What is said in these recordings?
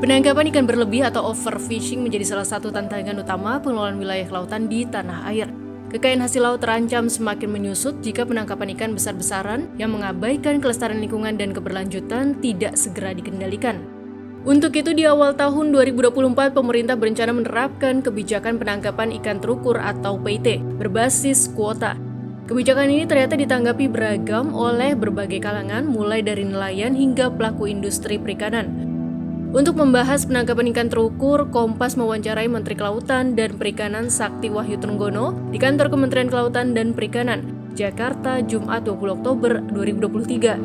Penangkapan ikan berlebih atau overfishing menjadi salah satu tantangan utama pengelolaan wilayah kelautan di tanah air. Kekayaan hasil laut terancam semakin menyusut jika penangkapan ikan besar-besaran yang mengabaikan kelestarian lingkungan dan keberlanjutan tidak segera dikendalikan. Untuk itu di awal tahun 2024 pemerintah berencana menerapkan kebijakan penangkapan ikan terukur atau PIT berbasis kuota. Kebijakan ini ternyata ditanggapi beragam oleh berbagai kalangan mulai dari nelayan hingga pelaku industri perikanan. Untuk membahas penangkapan ikan terukur, Kompas mewawancarai Menteri Kelautan dan Perikanan Sakti Wahyu Trenggono di kantor Kementerian Kelautan dan Perikanan, Jakarta, Jumat 20 Oktober 2023.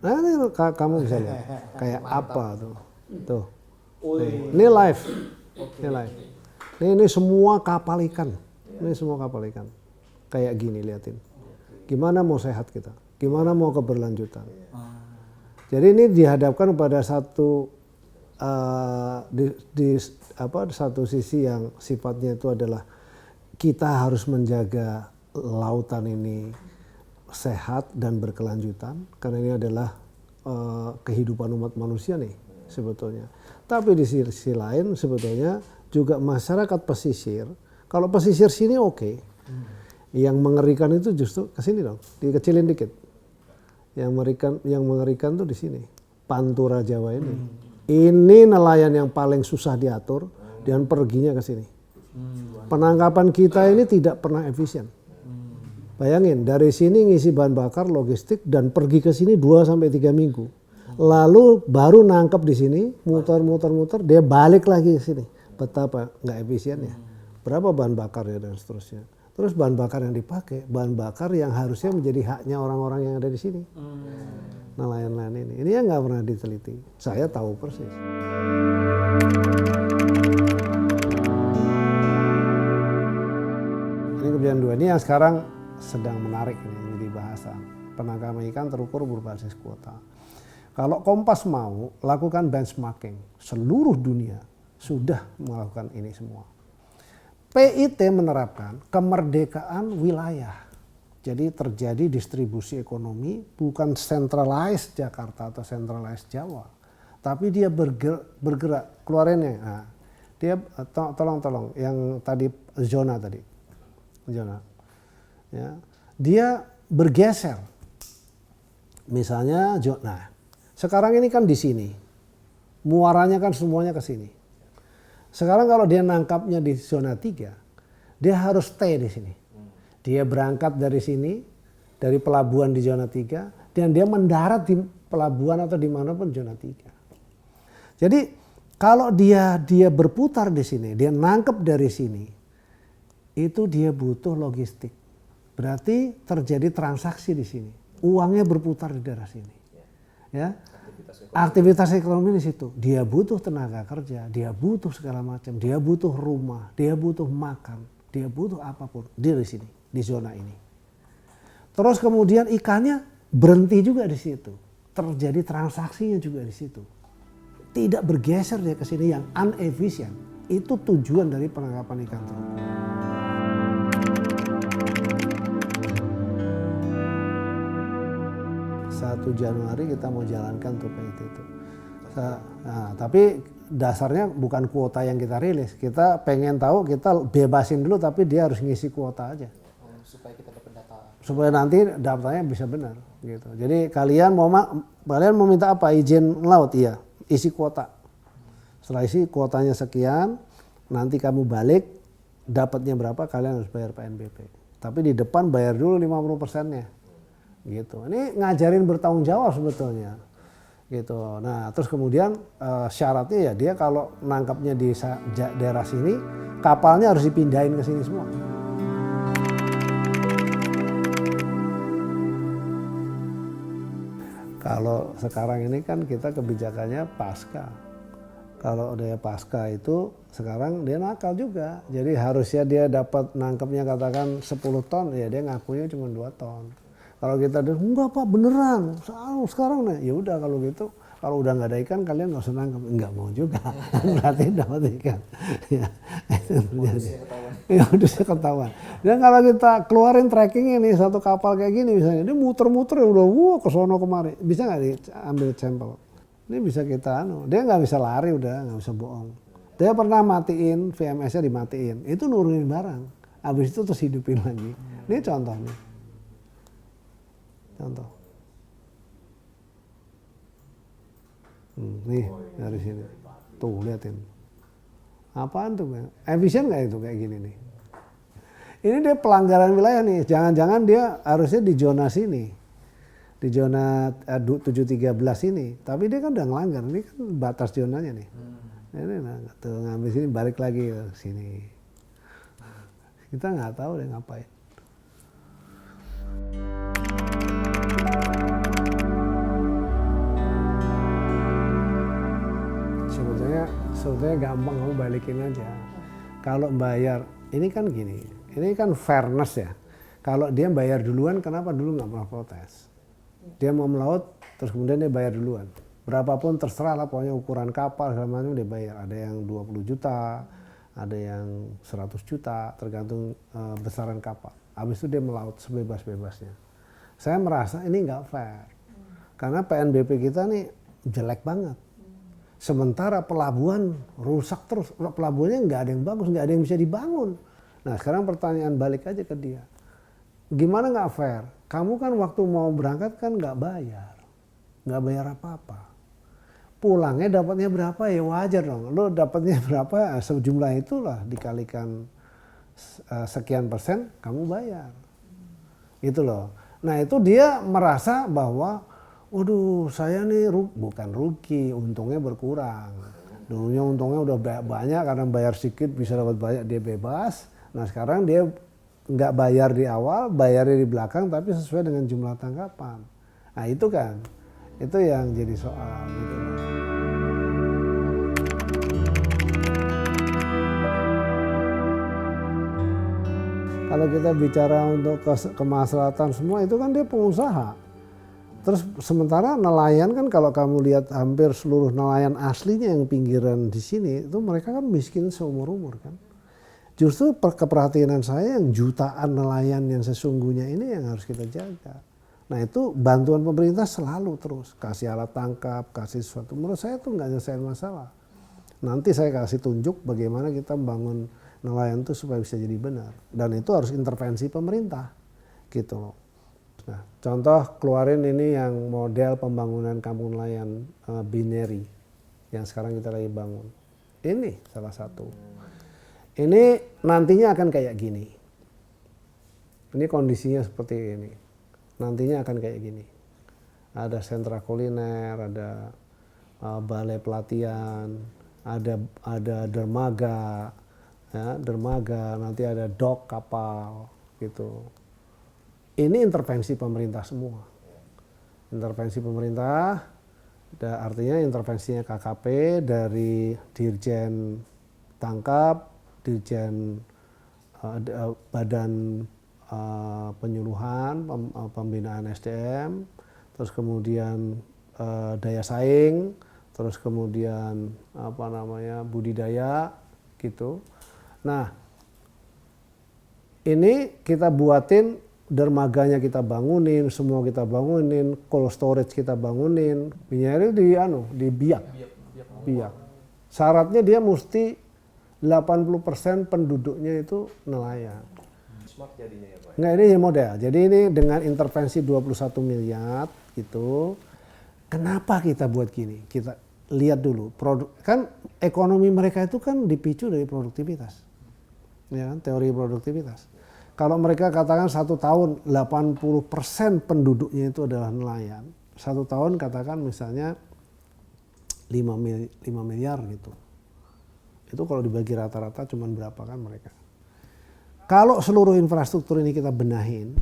Nah, ini kamu bisa lihat kayak apa tuh. Tuh. Ini live. Ini live. Ini semua kapal ikan. Ini semua kapal ikan. Kayak gini liatin. Gimana mau sehat kita? Gimana mau keberlanjutan? Jadi ini dihadapkan pada satu satu sisi yang sifatnya itu adalah kita harus menjaga lautan ini sehat dan berkelanjutan karena ini adalah kehidupan umat manusia nih sebetulnya. Tapi di sisi lain sebetulnya juga masyarakat pesisir. Kalau pesisir sini oke. Yang mengerikan itu justru ke sini dong, dikecilin dikit. Yang mengerikan tuh di sini, Pantura Jawa ini. Ini nelayan yang paling susah diatur dan perginya ke sini. Penangkapan kita ini tidak pernah efisien. Bayangin, dari sini ngisi bahan bakar, logistik dan pergi ke sini 2-3 minggu. Lalu baru nangkep di sini, muter-muter, dia balik lagi ke sini. Betapa nggak efisiennya. Berapa bahan bakarnya dan seterusnya. Terus bahan bakar yang dipakai, bahan bakar yang harusnya menjadi haknya orang-orang yang ada di sini. Nelayan-nelayan ini. Ini yang nggak pernah diteliti. Saya tahu persis. Ini kebijakan dua. Ini yang sekarang sedang menarik ini menjadi bahasan. Penangkapan ikan terukur berbasis kuota. Kalau Kompas mau lakukan benchmarking, seluruh dunia sudah melakukan ini semua. PIT menerapkan kemerdekaan wilayah. Jadi terjadi distribusi ekonomi bukan centralized Jakarta atau centralized Jawa. Tapi dia bergerak keluarinnya. Nah, dia tolong yang tadi zona. Ya, dia bergeser. Misalnya nah, sekarang ini kan di sini. Muaranya kan semuanya ke sini. Sekarang kalau dia nangkapnya di zona 3, dia harus stay di sini. Dia berangkat dari sini, dari pelabuhan di zona 3, dan dia mendarat di pelabuhan atau dimanapun zona 3. Jadi kalau dia berputar di sini, dia nangkep dari sini, itu dia butuh logistik. Berarti terjadi transaksi di sini. Uangnya berputar di daerah sini. Ya. Aktivitas ekonomi di situ. Dia butuh tenaga kerja, dia butuh segala macam, dia butuh rumah, dia butuh makan, dia butuh apapun. Dia di sini, di zona ini. Terus kemudian ikannya berhenti juga di situ. Terjadi transaksinya juga di situ. Tidak bergeser dia ke sini yang unefficient. Itu tujuan dari penangkapan ikan terukur. 1 Januari kita mau jalankan tuh PIT itu. Nah, tapi dasarnya bukan kuota yang kita rilis. Kita pengen tahu, kita bebasin dulu tapi dia harus ngisi kuota aja. Supaya kita dapat data. Supaya nanti daftarnya bisa benar gitu. Jadi kalian mau minta apa? Izin laut? Iya, isi kuota. Setelah isi kuotanya sekian, nanti kamu balik dapatnya berapa kalian harus bayar PNBP. Tapi di depan bayar dulu 50%-nya. Gitu. Ini ngajarin bertanggung jawab sebetulnya. Gitu. Nah, terus kemudian syaratnya ya dia kalau nangkapnya di daerah sini, kapalnya harus dipindahin ke sini semua. Kalau sekarang ini kan kita kebijakannya pasca. Kalau udah pasca itu sekarang dia nakal juga. Jadi harusnya dia dapat nangkapnya katakan 10 ton, ya dia ngakunya cuma 2 ton. Kalau kita enggak Pak beneran, sekarang nih, ya udah kalau gitu Kalau udah nggak ada ikan kalian nggak usah nangkep. Nggak mau juga. Berarti dapat ikan. Ya, itu terjadi. Ya modusnya ketahuan. Dan kalau kita keluarin tracking ini satu kapal kayak gini misalnya, dia muter-muter ya udah ke sono kemari. Bisa nggak diambil sampel? Ini bisa kita dia nggak bisa lari udah, nggak bisa bohong. Dia pernah matiin, VMS-nya dimatiin. Itu nurunin barang. Habis itu terus hidupin lagi. Ini contoh nih. Contoh. Nih dari sini. Tuh liatin. Apaan tuh? Efisien nggak itu kayak gini nih? Ini dia pelanggaran wilayah nih. Jangan-jangan dia harusnya di zona sini. Di zona 713 ini. Tapi dia kan udah ngelanggar. Ini kan batas zonanya nih. Ini tuh ngambil sini balik lagi ke sini. Kita nggak tahu dia ngapain. Sebetulnya gampang, kamu balikin aja. Kalau bayar, ini kan gini, ini kan fairness ya. Kalau dia bayar duluan, kenapa dulu nggak pernah protes? Dia mau melaut, terus kemudian dia bayar duluan. Berapapun terserah lah, pokoknya ukuran kapal segala macam dia bayar. Ada yang 20 juta, ada yang 100 juta, tergantung besaran kapal. Habis itu dia melaut sebebas-bebasnya. Saya merasa ini nggak fair, karena PNBP kita nih jelek banget. Sementara pelabuhan rusak terus, pelabuhannya nggak ada yang bagus, nggak ada yang bisa dibangun. Nah sekarang pertanyaan balik aja ke dia, gimana nggak fair? Kamu kan waktu mau berangkat kan nggak bayar apa-apa. Pulangnya dapatnya berapa ya wajar dong. Lo dapatnya berapa sejumlah itulah dikalikan sekian persen kamu bayar. Gitu loh. Nah itu dia merasa bahwa waduh saya nih bukan rugi, untungnya berkurang. Dulunya untungnya udah banyak karena bayar sedikit bisa dapat banyak, dia bebas. Nah sekarang dia nggak bayar di awal, bayarnya di belakang tapi sesuai dengan jumlah tangkapan. Nah itu kan, itu yang jadi soal gitu loh. Kalau kita bicara untuk kemaslahatan semua itu kan dia pengusaha. Terus sementara nelayan kan kalau kamu lihat hampir seluruh nelayan aslinya yang pinggiran di sini itu mereka kan miskin seumur-umur kan. Justru keperhatian saya yang jutaan nelayan yang sesungguhnya ini yang harus kita jaga. Nah itu bantuan pemerintah selalu terus kasih alat tangkap, kasih sesuatu. Menurut saya tuh nggak nyelesain masalah. Nanti saya kasih tunjuk bagaimana kita membangun nelayan itu supaya bisa jadi benar. Dan itu harus intervensi pemerintah gitu loh. Nah, contoh keluarin ini yang model pembangunan kampung nelayan Bineri yang sekarang kita lagi bangun. Ini salah satu. Ini nantinya akan kayak gini. Ini kondisinya seperti ini. Nantinya akan kayak gini. Ada sentra kuliner, ada balai pelatihan, ada dermaga, ya, dermaga, nanti ada dok kapal gitu. Ini intervensi pemerintah semua. Intervensi pemerintah, artinya intervensinya KKP dari Dirjen Tangkap, Dirjen Badan Penyuluhan, Pembinaan SDM, terus kemudian daya saing, terus kemudian budidaya gitu. Nah, ini kita buatin dermaganya kita bangunin, semua kita bangunin, cold storage kita bangunin, Bineri di Biak. Syaratnya dia mesti 80% penduduknya itu nelayan. Smart jadinya ya Pak? Nggak, ini model. Jadi ini dengan intervensi 21 miliar gitu. Kenapa kita buat gini? Kita lihat dulu, kan ekonomi mereka itu kan dipicu dari produktivitas. Ya kan, teori produktivitas. Kalau mereka katakan 1 tahun 80% penduduknya itu adalah nelayan. 1 tahun katakan misalnya 5 miliar gitu. Itu kalau dibagi rata-rata cuman berapa kan mereka. Kalau seluruh infrastruktur ini kita benahin,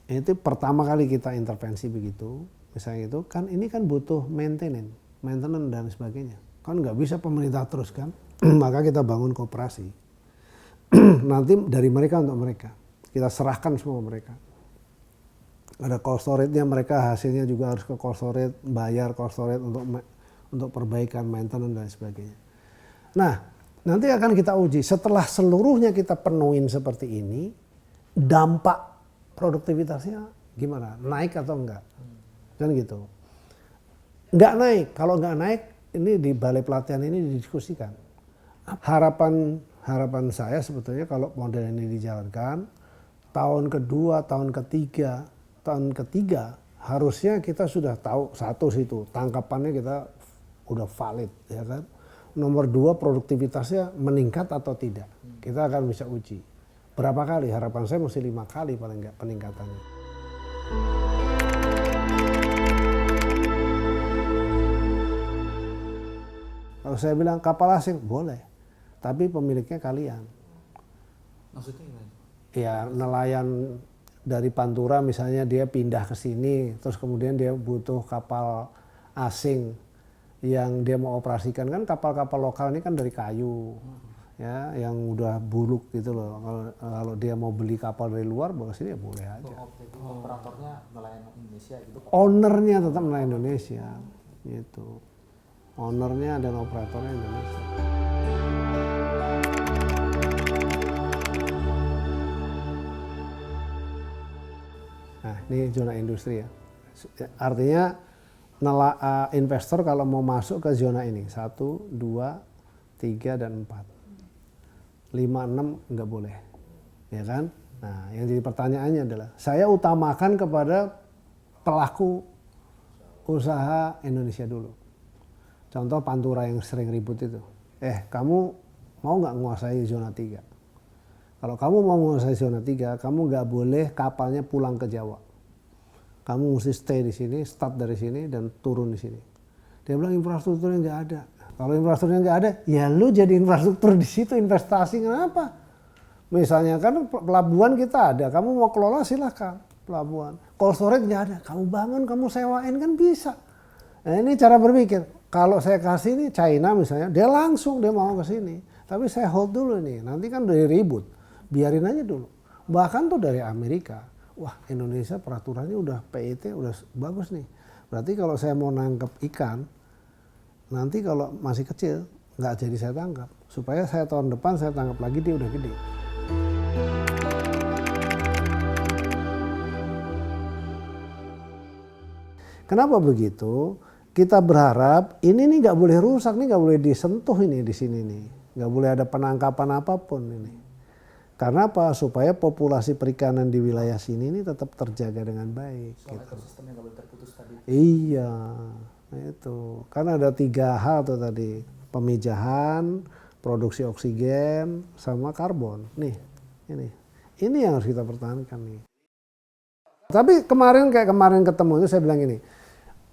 itu pertama kali kita intervensi begitu. Misalnya itu kan ini kan butuh maintenance dan sebagainya. Kan nggak bisa pemerintah terus kan. Maka kita bangun koperasi. Nanti dari mereka untuk mereka. Kita serahkan semua mereka. Ada cold storage-nya, mereka hasilnya juga harus ke cold storage, bayar cold storage untuk perbaikan, maintenance dan sebagainya. Nah, nanti akan kita uji setelah seluruhnya kita penuhin seperti ini, dampak produktivitasnya gimana? Naik atau enggak? Kan gitu. Enggak naik. Kalau enggak naik, ini di balai pelatihan ini didiskusikan. Harapan saya sebetulnya kalau model ini dijalankan, tahun kedua, tahun ketiga harusnya kita sudah tahu satu situ tangkapannya kita udah valid, ya kan. Nomor dua, produktivitasnya meningkat atau tidak. Kita akan bisa uji. Berapa kali? Harapan saya mesti 5 kali paling enggak peningkatannya. Kalau saya bilang kapal asing boleh, tapi pemiliknya kalian. Maksudnya gimana? Ya, nelayan dari Pantura misalnya dia pindah ke sini, terus kemudian dia butuh kapal asing yang dia mau operasikan. Kan kapal-kapal lokal ini kan dari kayu, ya, yang udah buluk gitu loh. Kalau dia mau beli kapal dari luar, bawa sini ya boleh aja. Operatornya nelayan Indonesia gitu. Ownernya tetap nelayan Indonesia, gitu. Ownernya dan operatornya Indonesia. Nah, ini zona industri ya. Artinya investor kalau mau masuk ke zona ini 1, 2, 3 dan 4. 5, 6 nggak boleh. Ya kan? Nah, yang jadi pertanyaannya adalah saya utamakan kepada pelaku usaha Indonesia dulu. Contoh Pantura yang sering ribut itu. Kamu mau nggak menguasai zona 3? Kalau kamu mau menguasai zona 3, kamu nggak boleh kapalnya pulang ke Jawa. Kamu mesti stay di sini, start dari sini dan turun di sini. Dia bilang infrastrukturnya nggak ada. Kalau infrastrukturnya nggak ada, ya lu jadi infrastruktur di situ, investasi kenapa? Misalnya kan pelabuhan kita ada, kamu mau kelola silahkan pelabuhan. Cold storage nggak ada, kamu bangun, kamu sewain kan bisa. Nah, ini cara berpikir. Kalau saya kasih ini China misalnya, dia langsung dia mau ke sini. Tapi saya hold dulu nih, nanti kan udah ribut. Biarin aja dulu. Bahkan tuh dari Amerika, wah Indonesia peraturannya udah PET udah bagus nih. Berarti kalau saya mau nangkep ikan, nanti kalau masih kecil nggak jadi saya tangkap. Supaya saya tahun depan saya tangkap lagi dia udah gede. Kenapa begitu? Kita berharap ini nih nggak boleh rusak, nih nggak boleh disentuh ini di sini nih, nggak boleh ada penangkapan apapun ini. Karena apa? Supaya populasi perikanan di wilayah sini ini tetap terjaga dengan baik. Soal gitu. ekosistem yang nggak boleh terputus tadi. Iya, itu. Karena ada 3 hal tuh tadi, pemijahan, produksi oksigen, sama karbon. Nih, ini yang harus kita pertahankan nih. Tapi kemarin ketemu itu saya bilang gini,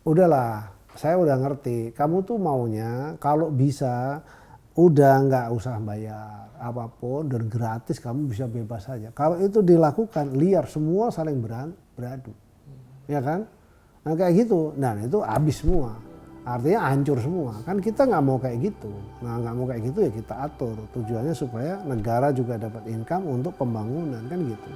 udahlah. Saya udah ngerti, kamu tuh maunya kalau bisa udah nggak usah bayar apapun dan gratis, kamu bisa bebas saja. Kalau itu dilakukan liar, semua saling beradu, ya kan? Nah kayak gitu, nah itu habis semua, artinya hancur semua. Kan kita nggak mau kayak gitu. Nah nggak mau kayak gitu ya kita atur. Tujuannya supaya negara juga dapat income untuk pembangunan kan gitu.